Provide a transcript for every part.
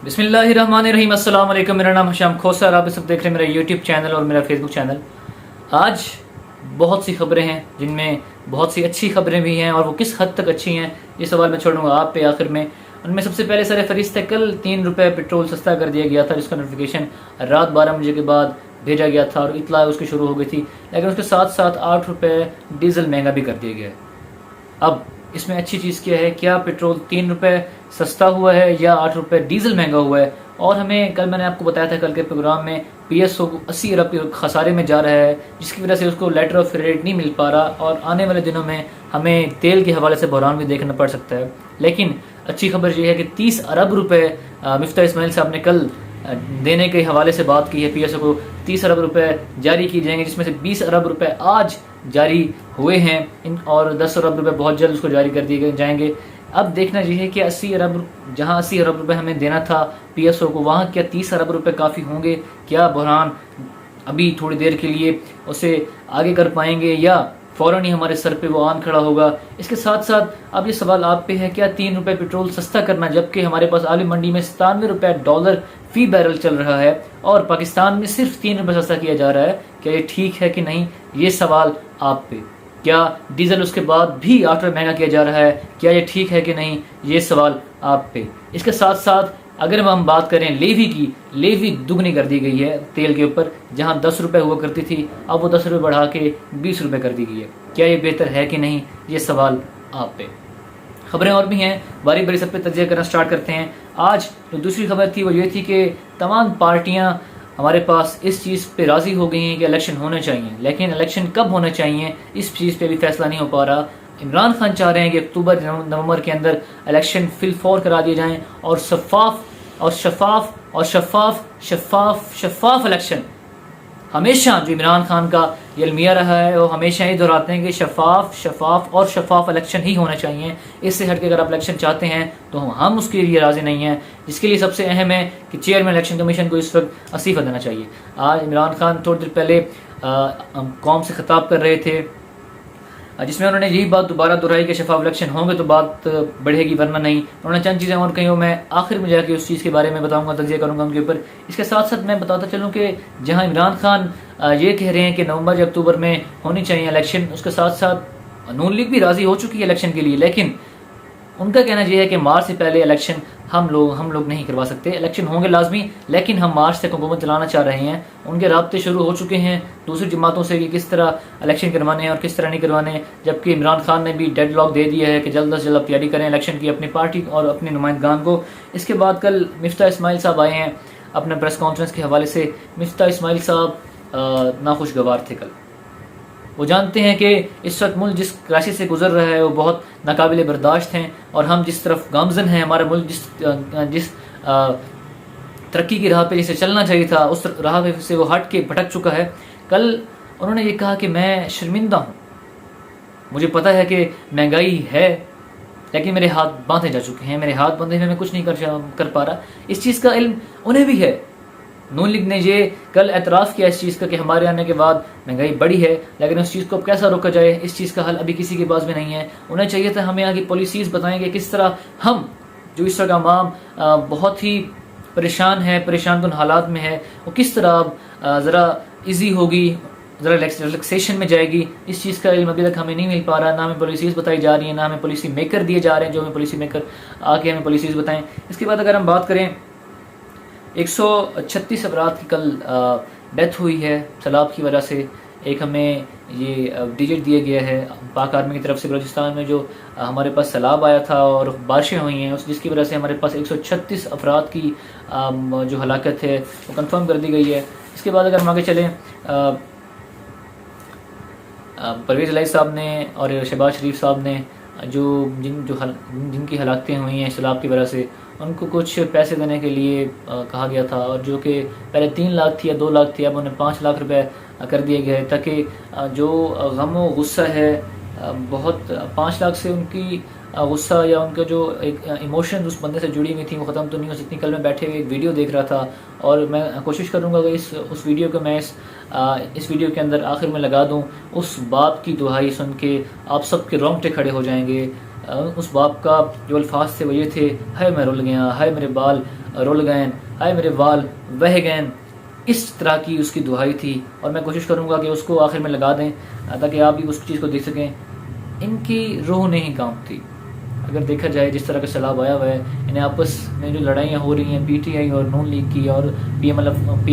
بسم اللہ الرحمن الرحیم۔ السلام علیکم، میرا نام ہشام کھوسر، آپ سب دیکھ رہے ہیں میرا یوٹیوب چینل اور میرا فیس بک چینل۔ آج بہت سی خبریں ہیں جن میں بہت سی اچھی خبریں بھی ہیں، اور وہ کس حد تک اچھی ہیں یہ سوال میں چھوڑوں گا آپ پہ آخر میں۔ ان میں سب سے پہلے سر فہرست ہے، کل 3 روپے پٹرول سستا کر دیا گیا تھا، جس کا نوٹیفیکیشن رات 12 بجے کے بعد بھیجا گیا تھا اور اطلاع اس کی شروع ہو گئی تھی، لیکن اس کے ساتھ ساتھ 8 روپے ڈیزل مہنگا بھی کر دیا گیا ہے۔ اب اس میں اچھی چیز کیا ہے؟ کیا پٹرول 3 روپے سستا ہوا ہے یا 8 روپے ڈیزل مہنگا ہوا ہے؟ اور ہمیں کل میں نے آپ کو بتایا تھا کل کے پروگرام میں پی ایس او 80 ارب خسارے میں جا رہا ہے، جس کی وجہ سے اس کو لیٹر آف کریڈٹ نہیں مل پا رہا، اور آنے والے دنوں میں ہمیں تیل کے حوالے سے بحران بھی دیکھنا پڑ سکتا ہے۔ لیکن اچھی خبر یہ ہے کہ 30 ارب روپے مفتاح اسماعیل صاحب نے کل دینے کے حوالے سے بات کی ہے۔ پی ایس او کو 30 ارب روپے جاری کیے جائیں گے، جس میں سے 20 ارب روپے آج جاری ہوئے ہیں، اور 10 ارب روپے بہت جلد اس کو جاری کر دیے جائیں گے۔ اب دیکھنا یہ ہے کہ 80 ارب روپے ہمیں دینا تھا پی ایس او کو، وہاں کیا 30 ارب روپے کافی ہوں گے؟ کیا بحران ابھی تھوڑی دیر کے لیے اسے آگے کر پائیں گے یا فوراً ہی ہمارے سر پہ وہ آن کھڑا ہوگا؟ اس کے ساتھ ساتھ اب یہ سوال آپ پہ ہے، کیا 3 روپے پٹرول سستا کرنا جبکہ ہمارے پاس عالمی منڈی میں 97 روپے ڈالر فی بیرل چل رہا ہے، اور پاکستان میں صرف 3 روپے سستا کیا جا رہا ہے، کیا یہ ٹھیک ہے کہ نہیں؟ یہ سوال آپ پہ۔ کیا ڈیزل اس کے بعد بھی 8 روپے مہنگا کیا جا رہا ہے، کیا یہ ٹھیک ہے کہ نہیں؟ یہ سوال آپ پہ۔ اس کے ساتھ ساتھ اگر ہم بات کریں لیوی کی، لیوی دگنی کر دی گئی ہے تیل کے اوپر، جہاں 10 روپے ہوا کرتی تھی اب وہ 10 روپے بڑھا کے 20 روپے کر دی گئی ہے۔ کیا یہ بہتر ہے کہ نہیں؟ یہ سوال آپ پہ۔ خبریں اور بھی ہیں، باری باری سب پہ تجزیہ کرنا سٹارٹ کرتے ہیں۔ آج جو دوسری خبر تھی وہ یہ تھی کہ تمام پارٹیاں ہمارے پاس اس چیز پہ راضی ہو گئی ہیں کہ الیکشن ہونے چاہیے، لیکن الیکشن کب ہونے چاہیے اس چیز پہ بھی فیصلہ نہیں ہو پا رہا۔ عمران خان چاہ رہے ہیں کہ اکتوبر نومبر کے اندر الیکشن فی الفور کرا دیے جائیں، اور شفاف الیکشن۔ ہمیشہ جو عمران خان کا یہ المیہ رہا ہے، وہ ہمیشہ ہی دہراتے ہیں کہ شفاف الیکشن ہی ہونا چاہیے۔ اس سے ہٹ کے اگر آپ الیکشن چاہتے ہیں تو ہم اس کے لیے راضی نہیں ہیں، جس کے لیے سب سے اہم ہے کہ چیئرمین الیکشن کمیشن کو اس وقت استعفیٰ دینا چاہیے۔ آج عمران خان تھوڑی دیر پہلے قوم سے خطاب کر رہے تھے، جس میں انہوں نے یہی بات دوبارہ دہرائی کہ شفاف الیکشن ہوں گے تو بات بڑھے گی، ورنہ نہیں۔ انہوں نے چند چیزیں اور کہیں، میں آخر میں جا کے اس چیز کے بارے میں بتاؤں گا، تجزیہ کروں گا ان کے اوپر۔ اس کے ساتھ ساتھ میں بتاتا چلوں کہ جہاں عمران خان یہ کہہ رہے ہیں کہ نومبر یا اکتوبر میں ہونی چاہیے الیکشن، اس کے ساتھ ساتھ نون لیگ بھی راضی ہو چکی ہے الیکشن کے لیے، لیکن ان کا کہنا یہ ہے کہ مارچ سے پہلے الیکشن ہم لوگ نہیں کروا سکتے۔ الیکشن ہوں گے لازمی، لیکن ہم مارچ تک حکومت چلانا چاہ رہے ہیں۔ ان کے رابطے شروع ہو چکے ہیں دوسری جماعتوں سے کہ کس طرح الیکشن کروانے ہیں اور کس طرح نہیں کروانے ہیں، جبکہ عمران خان نے بھی ڈیڈ لاک دے دیا ہے کہ جلد از جلد تیاری کریں الیکشن کی اپنی پارٹی اور اپنے نمائندگان کو۔ اس کے بعد کل مفتاح اسماعیل صاحب آئے ہیں اپنے پریس کانفرنس کے حوالے سے۔ مفتاح اسماعیل صاحب ناخوشگوار تھے کل۔ وہ جانتے ہیں کہ اس وقت ملک جس کرائسس سے گزر رہا ہے وہ بہت ناقابل برداشت ہیں، اور ہم جس طرف گامزن ہیں، ہمارا ملک جس ترقی کی راہ پہ جسے چلنا چاہیے تھا اس راہ پہ سے وہ ہٹ کے بھٹک چکا ہے۔ کل انہوں نے یہ کہا کہ میں شرمندہ ہوں، مجھے پتہ ہے کہ مہنگائی ہے لیکن میرے ہاتھ باندھے جا چکے ہیں، میرے ہاتھ بندھے ہوئے میں کچھ نہیں کر پا رہا۔ اس چیز کا علم انہیں بھی ہے۔ نون لیگ نے یہ کل اعتراف کیا اس چیز کا کہ ہمارے آنے کے بعد مہنگائی بڑھی ہے، لیکن اس چیز کو اب کیسا روکا جائے، اس چیز کا حل ابھی کسی کے پاس بھی نہیں ہے۔ انہیں چاہیے تھا ہمیں آگے پالیسیز بتائیں کہ کس طرح ہم جو اس وقت عوام بہت ہی پریشان ہے، پریشان کن حالات میں ہے، وہ کس طرح ذرا ایزی ہوگی، ذرا ریلیکسیشن میں جائے گی۔ اس چیز کا علم ابھی تک ہمیں نہیں مل پا رہا، نہ ہمیں پالیسیز بتائی جا رہی ہیں، نہ ہمیں پالیسی میکر دیے جا رہے ہیں جو ہمیں پالیسی میکر آ کے ہمیں پالیسیز بتائیں۔ اس کے بعد اگر ہم بات کریں، 136 افراد کی کل ڈیتھ ہوئی ہے سیلاب کی وجہ سے۔ ایک ہمیں یہ ڈیجٹ دیا گیا ہے پاک آرمی کی طرف سے، بلوچستان میں جو ہمارے پاس سیلاب آیا تھا اور بارشیں ہوئی ہیں، جس کی وجہ سے ہمارے پاس 136 افراد کی جو ہلاکت ہے وہ کنفرم کر دی گئی ہے۔ اس کے بعد اگر ہم آگے چلیں، پرویز الہی صاحب نے اور شہباز شریف صاحب نے جن کی ہلاکتیں ہوئی ہیں سیلاب کی وجہ سے، ان کو کچھ پیسے دینے کے لیے کہا گیا تھا، اور جو کہ پہلے 3 لاکھ تھی یا 2 لاکھ تھی، اب انہیں 5 لاکھ روپے کر دیے گئے، تاکہ جو غم و غصہ ہے بہت 5 لاکھ سے ان کی غصہ یا ان کا جو ایک ایموشن اس بندے سے جڑی ہوئی تھی وہ ختم تو نہیں ہو سکتی۔ کل میں بیٹھے ہوئے ایک ویڈیو دیکھ رہا تھا، اور میں کوشش کروں گا کہ اس ویڈیو کو میں اس ویڈیو کے اندر آخر میں لگا دوں۔ اس باپ کی دہائی سن کے آپ سب کے رونگٹے کھڑے ہو جائیں گے۔ اس باپ کا جو الفاظ تھے وہ یہ تھے، ہائے میں رل گیا، ہائے میرے بال، رول گئن، ہائے میرے وال بہہ گئن، اس طرح کی اس کی دعائی تھی، اور میں کوشش کروں گا کہ اس کو آخر میں لگا دیں تاکہ آپ بھی اس چیز کو دیکھ سکیں۔ ان کی روح نہیں کانپتی اگر دیکھا جائے جس طرح کا سیلاب آیا ہوا ہے، انہیں آپس میں جو لڑائیاں ہو رہی ہیں پی ٹی آئی اور نون لیگ کی، اور پی ایم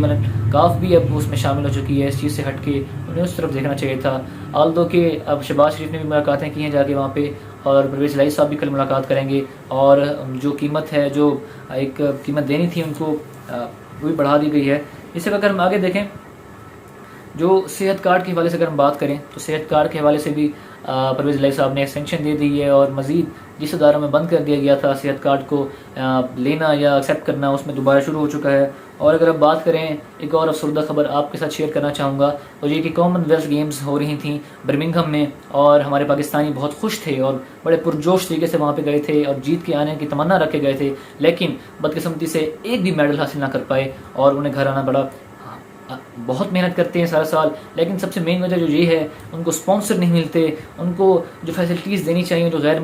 ایل کاف بھی اب اس میں شامل ہو چکی ہے، اس چیز سے ہٹ کے انہیں اس طرف دیکھنا چاہیے تھا۔ آلدو کہ اب شہباز شریف نے بھی ملاقاتیں کی ہیں جا کے وہاں پہ، اور پرویز الہی صاحب بھی کل ملاقات کریں گے، اور جو قیمت ہے، جو ایک قیمت دینی تھی ان کو، وہ بھی بڑھا دی گئی ہے۔ اس سے اگر ہم آگے دیکھیں جو صحت کارڈ کے حوالے سے اگر ہم بات کریں تو صحت کارڈ کے حوالے سے بھی پرویز الہی صاحب نے ایکسٹینشن دے دی ہے، اور مزید جس اداروں میں بند کر دیا گیا تھا صحت کارڈ کو لینا یا ایکسیپٹ کرنا، اس میں دوبارہ شروع ہو چکا ہے۔ اور اگر اب بات کریں ایک اور افسردہ خبر آپ کے ساتھ شیئر کرنا چاہوں گا، تو یہ کہ کامن ویلتھ گیمز ہو رہی تھیں برمنگھم میں، اور ہمارے پاکستانی بہت خوش تھے اور بڑے پرجوش طریقے سے وہاں پہ گئے تھے اور جیت کے آنے کی تمنا رکھے گئے تھے، لیکن بدقسمتی سے ایک بھی میڈل حاصل نہ کر پائے اور انہیں گھر آنا پڑا۔ بہت محنت کرتے ہیں سارا سال، لیکن سب سے مین وجہ جو یہ ہے ان کو سپانسر نہیں ملتے، ان کو جو فیسلٹیز دینی چاہیے جو غیر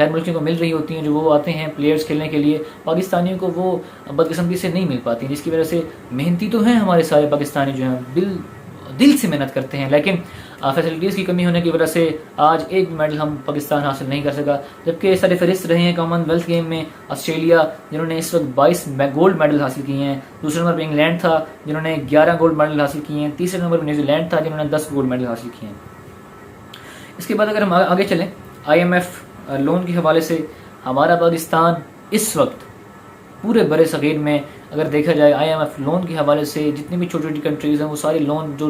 ملکیوں کو مل رہی ہوتی ہیں، جو وہ آتے ہیں پلیئرز کھیلنے کے لیے، پاکستانیوں کو وہ بدقسمتی سے نہیں مل پاتی، جس کی وجہ سے محنتی تو ہیں ہمارے سارے پاکستانی جو ہیں دل سے محنت کرتے ہیں، لیکن فیسلٹیز کی کمی ہونے کی وجہ سے آج ایک میڈل ہم پاکستان حاصل نہیں کر سکا، جبکہ سر فہرست رہے ہیں کامن ویلتھ گیم میں آسٹریلیا، جنہوں نے اس وقت 22 گولڈ میڈل حاصل کیے ہیں، دوسرے نمبر پر انگلینڈ تھا جنہوں نے 11 گولڈ میڈل حاصل کیے ہیں، تیسرے نمبر پر نیوزی لینڈ تھا جنہوں نے 10 گولڈ میڈل حاصل کیے ہیں۔ اس کے بعد اگر ہم آگے چلیں IMF لون کے حوالے سے، ہمارا پاکستان اس وقت پورے برِ صغیر میں اگر دیکھا جائے IMF لون کے حوالے سے جتنی بھی چھوٹی چھوٹی کنٹریز ہیں وہ ساری لون جو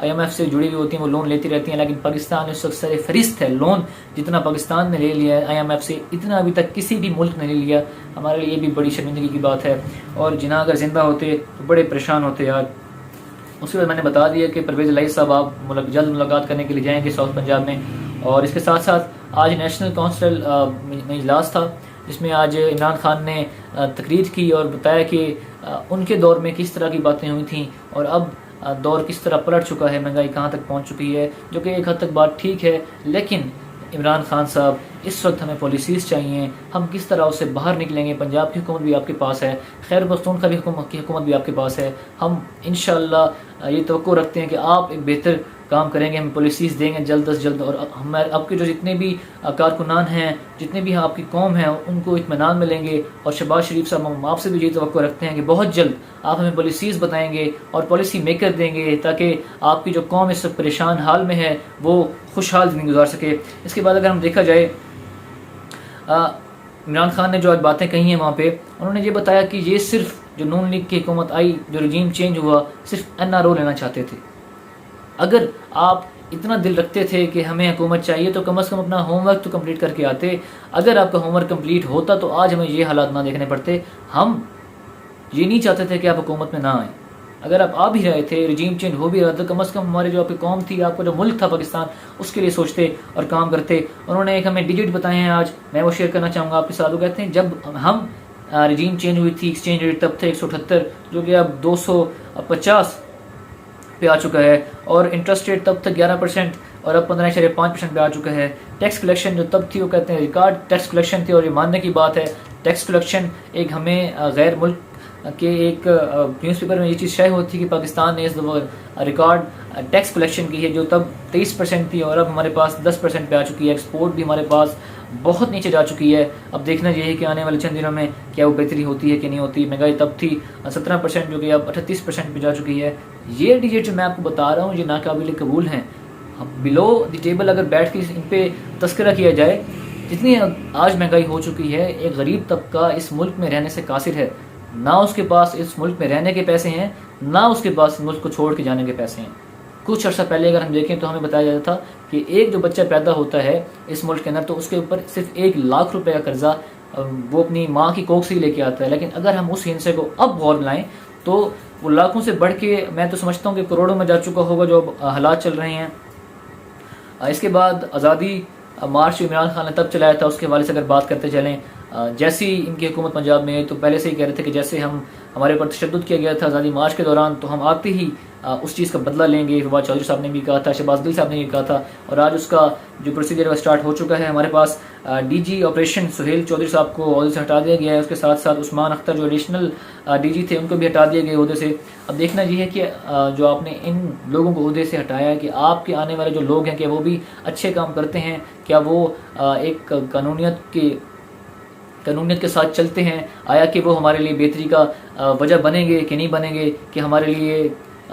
IMF سے جڑی ہوئی ہوتی ہیں وہ لون لیتی رہتی ہیں، لیکن پاکستان اس وقت سر فہرست ہے لون، جتنا پاکستان نے لے لیا ہے IMF سے اتنا ابھی تک کسی بھی ملک نے لے لیا۔ ہمارے لیے یہ بھی بڑی شرمندگی کی بات ہے، اور جناح اگر زندہ ہوتے تو بڑے پریشان ہوتے آج۔ اس کے بعد میں نے بتا دیا کہ پرویز الہی صاحب آپ جلد ملاقات کرنے کے لیے جائیں گے ساؤتھ پنجاب میں، اور اس کے ساتھ ساتھ آج نیشنل کونسل میں اجلاس تھا جس میں آج عمران خان نے تقریر کی اور بتایا کہ ان کے دور میں کس طرح کی باتیں ہوئی تھیں اور اب دور کس طرح پلٹ چکا ہے، مہنگائی کہاں تک پہنچ چکی ہے، جو کہ ایک حد تک بات ٹھیک ہے، لیکن عمران خان صاحب اس وقت ہمیں پالیسیز چاہیے، ہم کس طرح اس سے باہر نکلیں گے۔ پنجاب کی حکومت بھی آپ کے پاس ہے، خیر پختون کا بھی حکومت بھی آپ کے پاس ہے، ہم انشاءاللہ یہ توقع رکھتے ہیں کہ آپ ایک بہتر کام کریں گے، ہم پالیسیز دیں گے جلد از جلد، اور ہمارے آپ کے جو جتنے بھی کارکنان ہیں، جتنے بھی آپ کی قوم ہیں، ان کو اطمینان ملیں گے، اور شہباز شریف صاحب ہم آپ سے بھی یہ توقع رکھتے ہیں کہ بہت جلد آپ ہمیں پالیسیز بتائیں گے اور پالیسی میکر دیں گے، تاکہ آپ کی جو قوم اس وقت پریشان حال میں ہے وہ خوشحال زندگی گزار سکے۔ اس کے بعد اگر ہم دیکھا جائے عمران خان نے جو آج باتیں کہی ہیں وہاں پہ، انہوں نے یہ بتایا کہ یہ صرف جو نون لیگ کی حکومت آئی، جو رجیم چینج ہوا، صرف NRO لینا چاہتے تھے۔ اگر آپ اتنا دل رکھتے تھے کہ ہمیں حکومت چاہیے تو کم از کم اپنا ہوم ورک تو کمپلیٹ کر کے آتے۔ اگر آپ کا ہوم ورک کمپلیٹ ہوتا تو آج ہمیں یہ حالات نہ دیکھنے پڑتے۔ ہم یہ نہیں چاہتے تھے کہ آپ حکومت میں نہ آئیں، اگر آپ آ بھی رہے تھے، رجیم چینج ہو بھی رہا تھا، کم از کم ہمارے جو آپ کی قوم تھی، آپ کا جو ملک تھا پاکستان، اس کے لیے سوچتے اور کام کرتے۔ انہوں نے ایک ہمیں ڈیجٹ بتائے ہیں آج، میں وہ شیئر کرنا چاہوں گا آپ کے ساتھ۔ وہ کہتے ہیں جب ہم رجیم چینج ہوئی تھی، ایکسچینج ریٹ تب تھے 178، جو کہ اب 250 پہ آ چکا ہے، اور انٹرسٹ ریٹ تب تک 11% اور اب 15.5% پہ آ چکا ہے۔ ٹیکس کلیکشن جو تب تھی وہ کہتے ہیں ریکارڈ ٹیکس کلیکشن تھی، اور یہ ماننے کی بات ہے، ٹیکس کلیکشن ایک ہمیں غیر ملک کہ ایک نیوز پیپر میں یہ چیز شائع ہوتی کہ پاکستان نے اس ریکارڈ ٹیکس کلیکشن کی ہے، جو تب 23% تھی اور اب ہمارے پاس 10% پہ آ چکی ہے۔ ایکسپورٹ بھی ہمارے پاس بہت نیچے جا چکی ہے۔ اب دیکھنا یہ ہے کہ آنے والے چند دنوں میں کیا وہ بہتری ہوتی ہے کہ نہیں ہوتی۔ مہنگائی تب تھی 17% جو کہ اب 38% پہ جا چکی ہے۔ یہ ڈیجٹ جو میں آپ کو بتا رہا ہوں یہ ناقابل قبول ہیں۔ بلو دی ٹیبل اگر بیٹھ کے ان پہ تذکرہ کیا جائے، جتنی آج مہنگائی ہو چکی ہے، ایک غریب طبقہ اس ملک میں رہنے سے قاصر ہے، نہ اس کے پاس اس ملک میں رہنے کے پیسے ہیں، نہ اس کے پاس ملک کو چھوڑ کے جانے کے پیسے ہیں۔ کچھ عرصہ پہلے اگر ہم دیکھیں تو ہمیں بتایا جاتا تھا کہ ایک جو بچہ پیدا ہوتا ہے اس ملک کے اندر تو اس کے اوپر صرف 1 لاکھ روپے کا قرضہ وہ اپنی ماں کی کوکھ سے ہی لے کے آتا ہے، لیکن اگر ہم اس ہندسے کو اب غور لائیں تو وہ لاکھوں سے بڑھ کے میں تو سمجھتا ہوں کہ کروڑوں میں جا چکا ہوگا جو حالات چل رہے ہیں۔ اس کے بعد آزادی مارچ عمران خان نے تب چلایا تھا، اس کے حوالے سے اگر بات کرتے چلیں، جیسی ان کی حکومت پنجاب میں تو پہلے سے ہی کہہ رہے تھے کہ جیسے ہمارے اوپر تشدد کیا گیا تھا آزادی مارچ کے دوران، تو ہم آتے ہی اس چیز کا بدلہ لیں گے۔ فواد چودھری صاحب نے بھی کہا تھا، شہباز گل صاحب نے بھی کہا تھا، اور آج اس کا جو پروسیجر ہے سٹارٹ ہو چکا ہے۔ ہمارے پاس D G operation Sohail Chaudhry صاحب کو عہدے سے ہٹا دیا گیا ہے، اس کے ساتھ ساتھ عثمان اختر جو ایڈیشنل ڈی جی تھے ان کو بھی ہٹا دیا گیا عہدے سے۔ اب دیکھنا یہ ہے کہ جو آپ نے ان لوگوں کو عہدے سے ہٹایا ہے کہ آپ کے آنے والے جو لوگ ہیں کہ وہ بھی اچھے کام کرتے ہیں، کیا وہ ایک قانونیت کے ساتھ چلتے ہیں، آیا کہ وہ ہمارے لیے بہتری کا وجہ بنیں گے کہ نہیں بنیں گے، کہ ہمارے لیے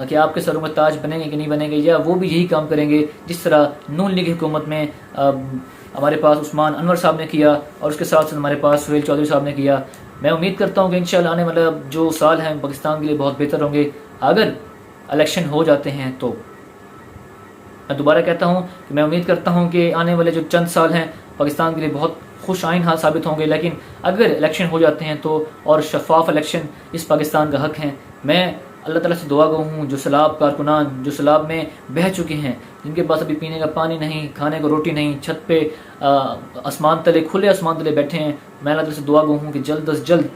کہ آپ کے سروں میں تاج بنیں گے کہ نہیں بنیں گے، یا وہ بھی یہی کام کریں گے جس طرح نون لیگ حکومت میں ہمارے پاس عثمان انور صاحب نے کیا اور اس کے ساتھ ساتھ ہمارے پاس سہیل چودھری صاحب نے کیا۔ میں امید کرتا ہوں کہ انشاءاللہ آنے والا جو سال ہیں پاکستان کے لیے بہت بہتر ہوں گے۔ اگر الیکشن ہو جاتے ہیں تو میں دوبارہ کہتا ہوں کہ میں امید کرتا ہوں کہ آنے والے جو چند سال ہیں پاکستان کے لیے بہت خوش آئین ثابت ہوں گے، لیکن اگر الیکشن ہو جاتے ہیں تو، اور شفاف الیکشن اس پاکستان کا حق ہے، میں اللہ تعالیٰ سے دعا گو ہوں جو سیلاب کارکنان جو سیلاب میں بہہ چکے ہیں، جن کے پاس ابھی پینے کا پانی نہیں، کھانے کو روٹی نہیں، چھت پہ آسمان تلے کھلے آسمان تلے بیٹھے ہیں، میں اللہ تعالیٰ سے دعا گو ہوں کہ جلد از جلد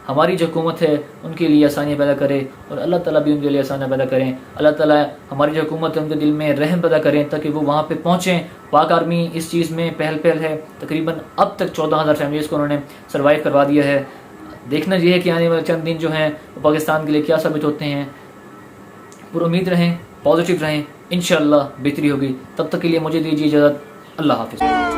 ہماری جو حکومت ہے ان کے لیے آسانیاں پیدا کرے، اور اللہ تعالیٰ بھی ان کے لیے آسانیاں پیدا کریں۔ اللہ تعالیٰ ہماری جو حکومت ہے ان کے دل میں رحم پیدا کریں تاکہ وہ وہاں پہ پہنچیں۔ پاک آرمی اس چیز میں پہل ہے، تقریباً اب تک 14,000 فیملیز کو انہوں نے سروائیو کروا دیا ہے۔ دیکھنا یہ ہے کہ آنے والے چند دن جو ہیں وہ پاکستان کے لیے کیا ثابت ہوتے ہیں۔ پر امید رہیں، پازیٹیو رہیں، انشاءاللہ بہتری ہوگی۔ تب تک کے لیے مجھے دیجیے اجازت، اللہ حافظ۔